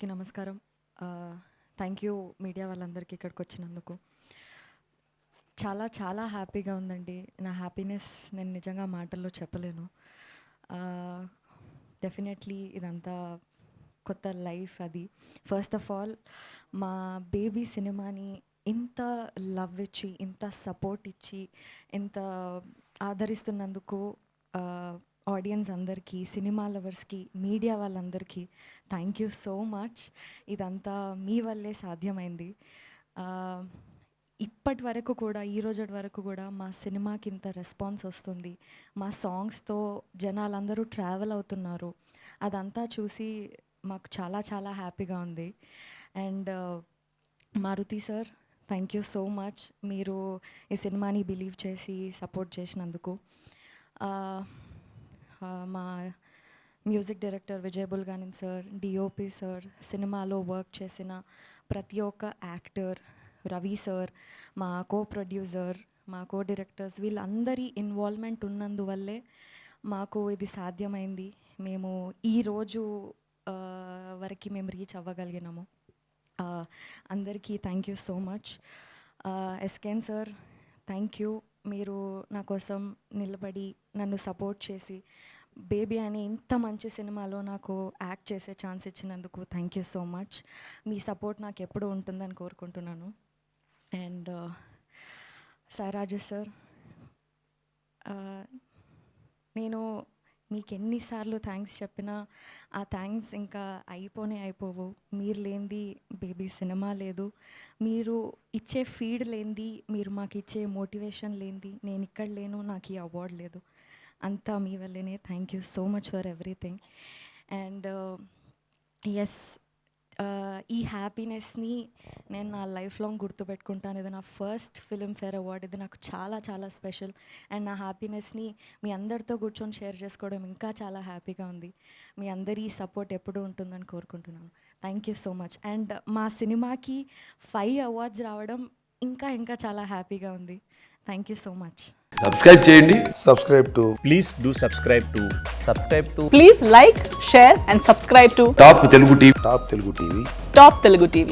అందరికీ నమస్కారం. Thank you media వాళ్ళందరికీ ఇక్కడికి వచ్చినందుకు. చాలా చాలా హ్యాపీగా ఉందండి. నా హ్యాపీనెస్ నేను నిజంగా మాటల్లో చెప్పలేను. డెఫినెట్లీ ఇదంతా కొత్త లైఫ్ అది. ఫస్ట్ ఆఫ్ ఆల్ మా బేబీ సినిమాని ఇంత లవ్ ఇచ్చి, ఇంత సపోర్ట్ ఇచ్చి, ఇంత ఆదరిస్తున్నందుకు ఆడియన్స్ అందరికీ, సినిమా లవర్స్కి, మీడియా వాళ్ళందరికీ థ్యాంక్ యూ సో మచ్. ఇదంతా మీ వల్లే సాధ్యమైంది. ఇప్పటి వరకు కూడా, ఈ రోజు వరకు కూడా మా సినిమాకి ఇంత రెస్పాన్స్ వస్తుంది, మా సాంగ్స్తో జనాలందరూ ట్రావెల్ అవుతున్నారు, అదంతా చూసి మాకు చాలా చాలా హ్యాపీగా ఉంది. And Maruti sir, thank you so much. మీరు ఈ సినిమాని బిలీవ్ చేసి సపోర్ట్ చేసినందుకు. మా music director Vijay Bulganin sir, DOP sir, సినిమాలో వర్క్ చేసిన ప్రతి ఒక్క యాక్టర్, రవి సార్, మా ప్రొడ్యూసర్, మా డైరెక్టర్స్, వీళ్ళందరి ఇన్వాల్వ్మెంట్ ఉన్నందువల్లే మాకు ఇది సాధ్యమైంది. మేము ఈరోజు వరకు మేము రీచ్ అవ్వగలిగినాము. అందరికీ thank you so much. ఎస్కెన్ sir, thank you. మీరు నా కోసం నిలబడి నన్ను సపోర్ట్ చేసి బేబీ అనే ఇంత మంచి సినిమాలో నాకు యాక్ట్ చేసే ఛాన్స్ ఇచ్చినందుకు thank you so much. Me support నాకు ఎప్పుడూ ఉంటుందని కోరుకుంటున్నాను. అండ్ సాయిరాజు సార్, నేను మీకు ఎన్నిసార్లు థ్యాంక్స్ చెప్పినా ఆ థ్యాంక్స్ ఇంకా అయిపోవు. మీరు లేనిది బేబీ సినిమా లేదు, మీరు ఇచ్చే ఫీడ్ లేనిది, మీరు మాకు ఇచ్చే మోటివేషన్ లేనిది నేను ఇక్కడ లేను, నాకు ఈ అవార్డు లేదు. అంతా మీ వల్లేనే. Thank you so much for everything. And yes, ఈ హ్యాపీనెస్ని నేను నా లైఫ్ లాంగ్ గుర్తుపెట్టుకుంటాను. ఇది నా ఫస్ట్ ఫిల్మ్ఫేర్ అవార్డ్. ఇది నాకు చాలా చాలా స్పెషల్. అండ్ నా హ్యాపీనెస్ని మీ అందరితో కూర్చొని షేర్ చేసుకోవడం ఇంకా చాలా హ్యాపీగా ఉంది. మీ అందరి సపోర్ట్ ఎప్పుడూ ఉంటుందని కోరుకుంటున్నాను. Thank you so much. And మా సినిమాకి 5 అవార్డ్స్ రావడం ఇంకా ఇంకా చాలా హ్యాపీగా ఉంది. Thank you so much. Subscribe చేయండి. Please do subscribe to Please like, share and subscribe to top Telugu TV. Top Telugu TV. Top Telugu TV.